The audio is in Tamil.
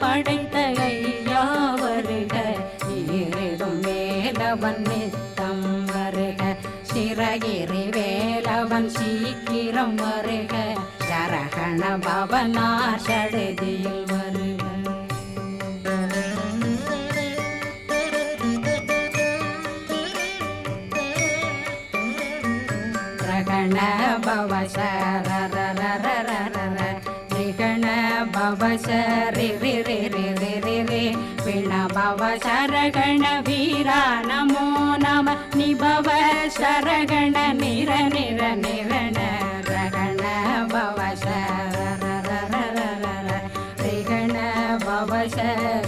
படைத்த ஐயா வருக, ஈரிடும் வேலவன் நித்தம் வருக, சிறகிரி வேலவன் சீக்கிரம் வருக, சரகண பவனார் சடுதியில் வருக. ரகண பவ சரரரரரர ரிகண பவ சரி ரி ரி ரி ரி ரி ரி பிண பவ சரகண வீரா நமோ நம நிபவ சரகண நிர நிர நிரண ரகண பவ சரரரரரர ரிகண பவ சரி